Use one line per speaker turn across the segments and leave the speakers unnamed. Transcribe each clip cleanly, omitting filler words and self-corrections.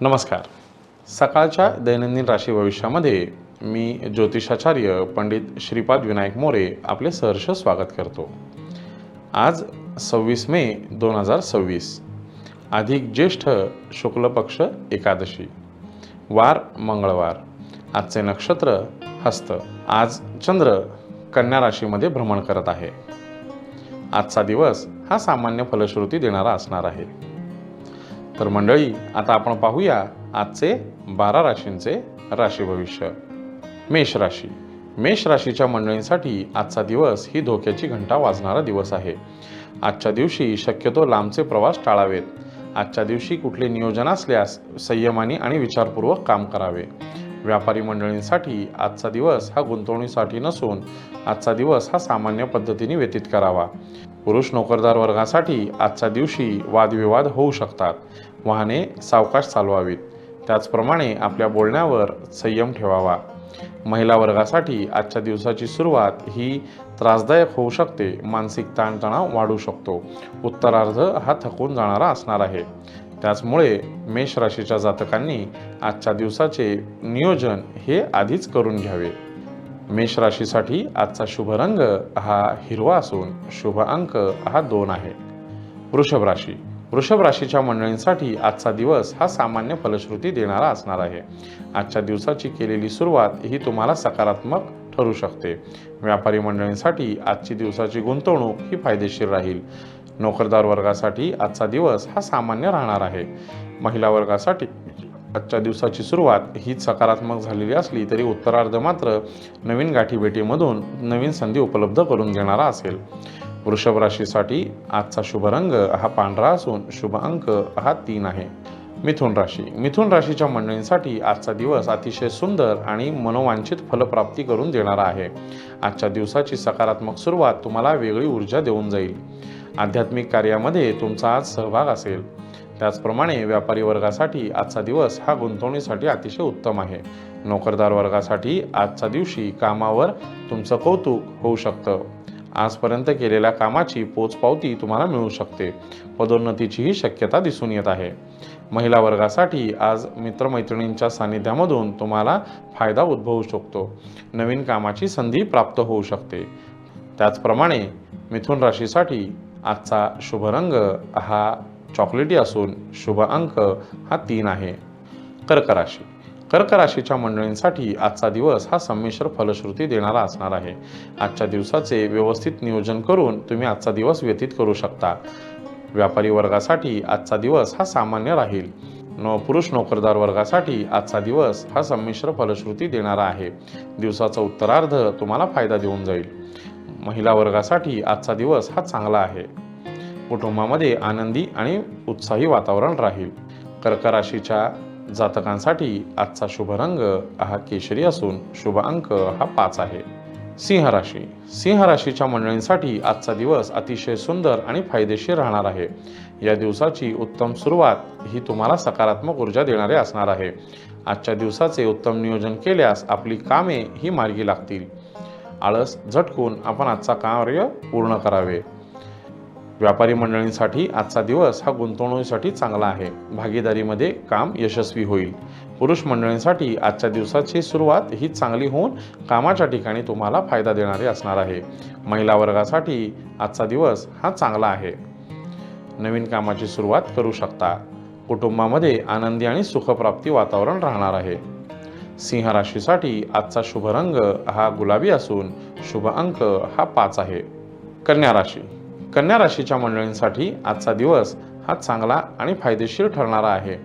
नमस्कार. सकाळच्या दैनंदिन राशी भविष्यामध्ये मी ज्योतिषाचार्य पंडित श्रीपाद विनायक मोरे आपले सहर्ष स्वागत करतो. आज 26 मे 2026, अधिक ज्येष्ठ शुक्ल पक्ष एकादशी, वार मंगळवार. आजचे नक्षत्र हस्त. आज चंद्र कन्या राशीमध्ये भ्रमण करत आहे. आजचा दिवस हा सामान्य फलश्रुती देणारा असणार आहे. तर मंडळी, आता आपण पाहूया आजचे 12 राशींचे राशी भविष्य. मेष राशी. मेष राशीच्या मंडळींसाठी आजचा दिवस ही धोक्याची घंटा वाजणारा दिवस आहे. आजच्या दिवशी शक्यतो लांबचे प्रवास टाळावेत. आजच्या दिवशी कुठले नियोजन असल्यास संयमाने आणि विचारपूर्वक काम करावे. व्यापारी मंडळींसाठी आजचा दिवस हा गुंतवणुकीसाठी नसून आजचा दिवस हा सामान्य पद्धतीने व्यतीत करावा. पुरुष नोकरदार वर्गासाठी आजच्या दिवशी वादविवाद होऊ शकतात. वाहने सावकाश चालवावीत. त्याचप्रमाणे आपल्या बोलण्यावर संयम ठेवावा. महिला वर्गासाठी आजच्या दिवसाची सुरुवात ही त्रासदायक होऊ शकते. मानसिक ताणतणाव वाढू शकतो. उत्तरार्ध हा थकून जाणारा असणार आहे. त्याचमुळे मेष राशीच्या जातकांनी आजच्या दिवसाचे नियोजन हे आधीच करून घ्यावे. मेष राशीसाठी आजचा शुभ रंग हा हिरवा असून शुभ अंक हा 2 आहे. वृषभ राशी. वृषभ राशीच्या मंडळींसाठी आजचा दिवस हा सामान्य फलश्रुती देणारा असणार आहे. आजच्या दिवसाची केलेली सुरुवात ही तुम्हाला सकारात्मक ठरू शकते. व्यापारी मंडळींसाठी आजची दिवसाची गुंतवणूक ही फायदेशीर राहील. नोकरदार वर्गासाठी आजचा दिवस हा सामान्य राहणार आहे. महिला वर्गासाठी आजच्या दिवसाची सुरुवात ही सकारात्मक झालेली असली तरी उत्तरार्ध मात्र नवीन गाठीभेटीमधून नवीन संधी उपलब्ध करून देणारा असेल. वृषभ राशीसाठी आजचा शुभ रंग हा पांढरा असून शुभ अंक हा 3 आहे. मिथुन राशी. मिथुन राशीच्या मंडळींसाठी आजचा दिवस अतिशय सुंदर आणि मनोवांछित फलप्राप्ती करून देणारा आहे. आजच्या दिवसाची सकारात्मक सुरुवात तुम्हाला वेगळी ऊर्जा देऊन जाईल. आध्यात्मिक कार्यामध्ये तुमचा आज सहभाग असेल. त्याचप्रमाणे व्यापारी वर्गासाठी आजचा दिवस हा गुंतवणुकीसाठी अतिशय उत्तम आहे. नोकरदार वर्गासाठी आजच्या दिवशी कामावर तुमचं कौतुक होऊ शकतं. आजपर्यंत केलेल्या कामाची पोचपावती तुम्हाला मिळू शकते. पदोन्नतीचीही शक्यता दिसून येत आहे. महिला वर्गासाठी आज मित्रमैत्रिणींच्या सानिध्यामधून तुम्हाला फायदा उद्भवू शकतो. नवीन कामाची संधी प्राप्त होऊ शकते. त्याचप्रमाणे मिथुन राशीसाठी आजचा शुभ रंग हा चॉकलेटी असून शुभ अंक हा 3 आहे. कर्क राशी. कर्क राशीच्या मंडळींसाठी आजचा दिवस हा संमिश्र फलश्रुती देणारा असणार आहे. आजच्या दिवसाचे व्यवस्थित नियोजन करून तुम्ही आजचा दिवस व्यतीत करू शकता. व्यापारी वर्गासाठी आजचा दिवस हा सामान्य राहील. पुरुष नोकरदार वर्गासाठी आजचा दिवस हा संमिश्र फलश्रुती देणारा आहे. दिवसाचा उत्तरार्ध तुम्हाला फायदा देऊन जाईल. महिला वर्गासाठी आजचा दिवस हा चांगला आहे. कुटुंबामध्ये आनंदी आणि उत्साही वातावरण राहील. कर्क राशीच्या जातकांसाठी आजचा शुभ रंग हा केशरी असून शुभ अंक हा 5 आहे. सिंह राशी. सिंह राशीच्या मंडळींसाठी आजचा दिवस अतिशय सुंदर आणि फायदेशीर राहणार आहे. या दिवसाची उत्तम सुरुवात ही तुम्हाला सकारात्मक ऊर्जा देणारे असणार आहे. आजच्या दिवसाचे उत्तम नियोजन केल्यास आपली कामे ही मार्गी लागतील. आळस झटकून आपण आजचा कार्य पूर्ण करावे. व्यापारी मंडळींसाठी आजचा दिवस हा गुंतवणुकीसाठी चांगला आहे. भागीदारीमध्ये काम यशस्वी होईल. पुरुष मंडळींसाठी आजच्या दिवसाची सुरुवात ही चांगली होऊन कामाच्या ठिकाणी तुम्हाला फायदा देणारे असणार आहे. महिला वर्गासाठी आजचा दिवस हा चांगला आहे. नवीन कामाची सुरुवात करू शकता. कुटुंबामध्ये आनंदी आणि सुखप्राप्ती वातावरण राहणार आहे. सिंह राशीसाठी आजचा शुभ रंग हा गुलाबी असून शुभ अंक हा 5 आहे. कन्या राशी. कन्या राशीच्या मंडळींसाठी आजचा दिवस हा चांगला आणि फायदेशीर ठरणारा आहे.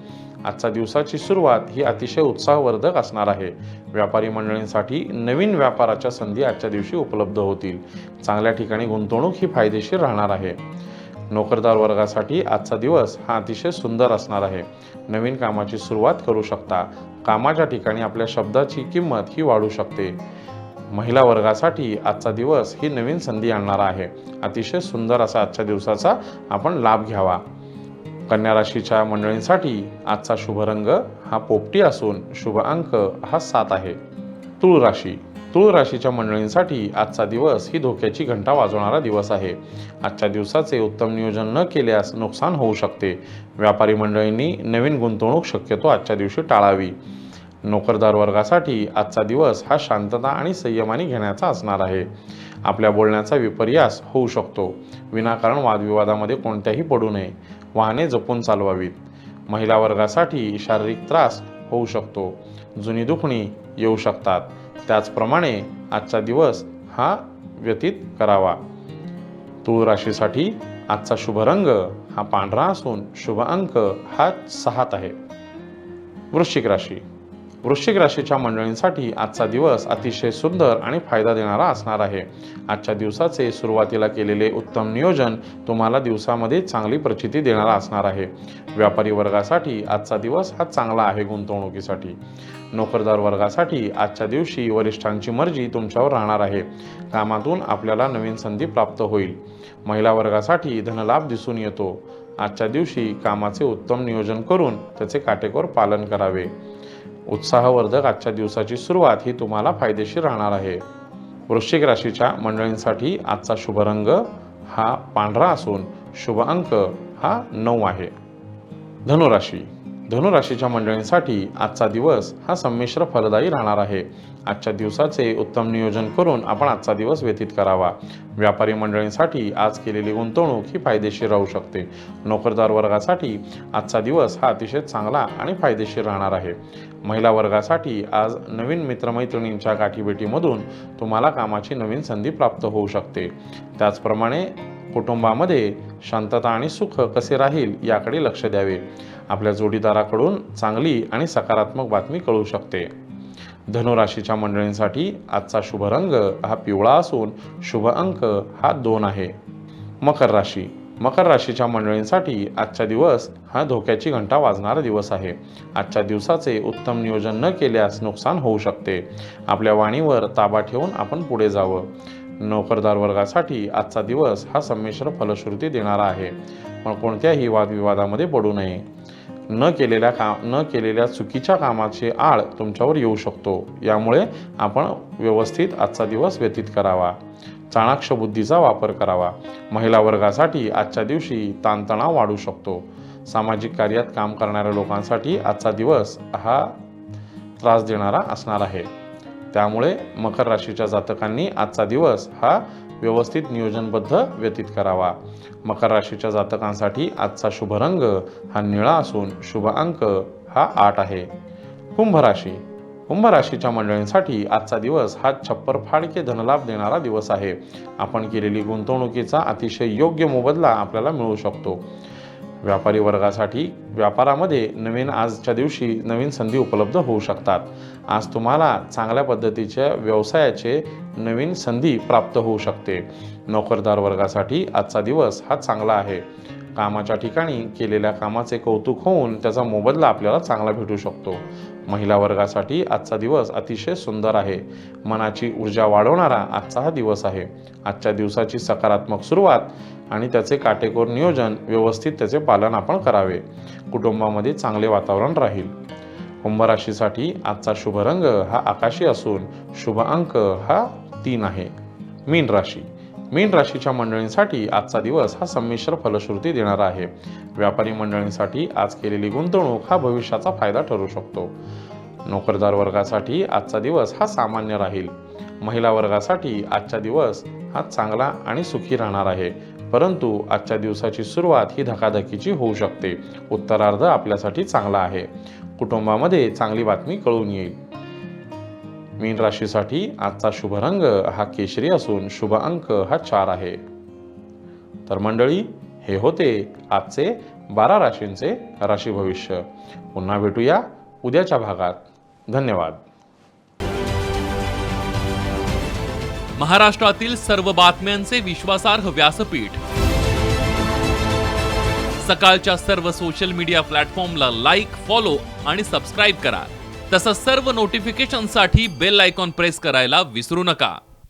आजच्या दिवसाची सुरुवात ही अतिशय उत्साहवर्धक असणार आहे. व्यापारी मंडळींसाठी नवीन व्यापाराच्या संधी आजच्या दिवशी उपलब्ध होतील. चांगल्या ठिकाणी गुंतवणूक ही फायदेशीर राहणार आहे. नोकरदार वर्गासाठी आजचा दिवस हा अतिशय सुंदर असणार आहे. नवीन कामाची सुरुवात करू शकता. कामाच्या ठिकाणी आपल्या शब्दाची किंमत ही वाढू शकते. महिला वर्गासाठी आजचा दिवस ही नवीन संधी आणणारा आहे. अतिशय सुंदर असा आजच्या दिवसाचा आपण लाभ घ्यावा. कन्या राशीच्या मंडळींसाठी आजचा शुभ रंग हा पोपटी असून शुभ अंक हा 7 आहे. तूळ राशी. तूळ राशीच्या मंडळींसाठी आजचा दिवस ही धोक्याची घंटा वाजवणारा दिवस आहे. आजच्या दिवसाचे उत्तम नियोजन न केल्यास नुकसान होऊ शकते. व्यापारी मंडळींनी नवीन गुंतवणूक शक्यतो आजच्या दिवशी टाळावी. नोकरदार वर्गासाठी आजचा दिवस हा शांतता आणि संयमाने घेण्याचा असणार आहे. आपल्या बोलण्याचा विपर्यास होऊ शकतो. विनाकारण वादविवादामध्ये कोणत्याही पडू नये. वाहने जपून चालवावीत. महिला वर्गासाठी शारीरिक त्रास होऊ शकतो. जुनी दुखणी येऊ शकतात. त्याचप्रमाणे आजचा दिवस हा व्यतीत करावा. तूळ राशीसाठी आजचा शुभ रंग हा पांढरा असून शुभ अंक हा 7 आहे. वृश्चिक राशी. वृश्चिक राशीच्या मंडळींसाठी आजचा दिवस अतिशय सुंदर आणि फायदा देणारा असणार आहे. आजच्या दिवसाचे सुरुवातीला केलेले उत्तम नियोजन तुम्हाला दिवसामध्ये चांगली प्रचिती देणारा असणार आहे. व्यापारी वर्गासाठी आजचा दिवस हा चांगला आहे गुंतवणुकीसाठी. नोकरदार वर्गासाठी आजच्या दिवशी वरिष्ठांची मर्जी तुमच्यावर राहणार आहे. कामातून आपल्याला नवीन संधी प्राप्त होईल. महिला वर्गासाठी धनलाभ दिसून येतो. आजच्या दिवशी कामाचे उत्तम नियोजन करून त्याचे काटेकोर पालन करावे. उत्साहवर्धक आजच्या दिवसाची सुरुवात ही तुम्हाला फायदेशीर राहणार आहे. वृश्चिक राशीच्या मंडळींसाठी आजचा शुभ रंग हा पांढरा असून शुभ अंक हा 9 आहे. धनुराशी. धनुराशीच्या मंडळींसाठी आजचा दिवस हा संमिश्र फलदायी राहणार आहे. आजच्या दिवसाचे उत्तम नियोजन करून आपण आजचा दिवस व्यतीत करावा. व्यापारी मंडळींसाठी आज केलेली गुंतवणूक ही फायदेशीर राहू शकते. नोकरदार वर्गासाठी आजचा दिवस हा अतिशय चांगला आणि फायदेशीर राहणार आहे. महिला वर्गासाठी आज नवीन मित्रमैत्रिणींच्या गाठीभेटीमधून तुम्हाला कामाची नवीन संधी प्राप्त होऊ शकते. त्याचप्रमाणे कुटुंबामध्ये शांतता आणि सुख कसे राहील याकडे लक्ष द्यावे. आपल्या जोडीदाराकडून चांगली आणि सकारात्मक बातमी कळू शकते. धनुराशीच्या मंडळींसाठी आजचा शुभ रंग हा पिवळा असून शुभ अंक हा 2 आहे. मकर राशी. मकर राशीच्या मंडळींसाठी आजचा दिवस हा धोक्याची घंटा वाजणारा दिवस आहे. आजच्या दिवसाचे उत्तम नियोजन न केल्यास नुकसान होऊ शकते. आपल्या वाणीवर ताबा ठेवून आपण पुढे जावं. नोकरदार वर्गासाठी आजचा दिवस हा संमिश्र फलश्रुती देणारा आहे. पण कोणत्याही वादविवादामध्ये पडू नये. न केलेल्या चुकीच्या कामाची आळ तुमच्यावर येऊ शकतो. यामुळे आपण व्यवस्थित आजचा दिवस व्यतीत करावा. चाणाक्ष बुद्धीचा वापर करावा. महिला वर्गासाठी आजच्या दिवशी ताणतणाव वाढू शकतो. सामाजिक कार्यात काम करणाऱ्या लोकांसाठी आजचा दिवस हा त्रास देणारा असणार आहे. त्यामुळे मकर राशीच्या जातकांनी आजचा दिवस हा व्यवस्थित नियोजनबद्ध व्यतीत करावा. मकर राशीच्या जातकांसाठी आजचा शुभ रंग हा निळा असून शुभ अंक हा 8 आहे. कुंभ राशी. कुंभ राशीच्या मंडळींसाठी आजचा दिवस हा छप्पर फाडके धनलाभ देणारा दिवस आहे. आपण केलेली गुंतवणुकीचा अतिशय योग्य मोबदला आपल्याला मिळू शकतो. व्यापारी वर्गासाठी व्यापारामध्ये आजच्या दिवशी नवीन संधी उपलब्ध होऊ शकतात. आज तुम्हाला चांगल्या पद्धतीच्या व्यवसायाचे नवीन संधी प्राप्त होऊ शकते. नोकरदार वर्गासाठी आजचा दिवस हा चांगला आहे. कामाच्या ठिकाणी केलेल्या कामाचे कौतुक होऊन त्याचा मोबदला आपल्याला चांगला भेटू शकतो. महिला वर्गासाठी आजचा दिवस अतिशय सुंदर आहे. मनाची ऊर्जा वाढवणारा आजचा हा दिवस आहे. आजच्या दिवसाची सकारात्मक सुरुवात आणि त्याचे काटेकोर नियोजन व्यवस्थित त्याचे पालन आपण करावे. कुटुंबामध्ये चांगले वातावरण राहील. कुंभ राशीसाठी आजचा शुभ रंग हा आकाशी असून शुभ अंक हा 3 आहे. मीन राशी. मीन राशीच्या मंडळींसाठी आजचा दिवस हा संमिश्र फलश्रुती देणारा आहे. व्यापारी मंडळींसाठी आज केलेली गुंतवणूक हा भविष्याचा फायदा ठरू शकतो. नोकरदार वर्गासाठी आजचा दिवस हा सामान्य राहील. महिला वर्गासाठी आजचा दिवस हा चांगला आणि सुखी राहणार आहे. परंतु आजच्या दिवसाची सुरुवात ही धकाधकीची होऊ शकते. उत्तरार्ध आपल्यासाठी चांगला आहे. कुटुंबामध्ये चांगली बातमी कळून येईल. मीन राशीसाठी आजचा शुभ रंग हा केशरी असून शुभ अंक हा 4 आहे. तर मंडळी, हे होते आजचे 12 राशींचे राशी भविष्य. पुन्हा भेटूया उद्याच्या भागात. धन्यवाद.
महाराष्ट्रातील सर्व बातम्यांचे विश्वासार्ह व्यासपीठ. सकाळच्या सर्व सोशल मीडिया प्लॅटफॉर्मला लाईक, फॉलो आणि सबस्क्राईब करा. तसंच सर्व नोटिफिकेशनसाठी बेल आयकॉन प्रेस करायला विसरू नका.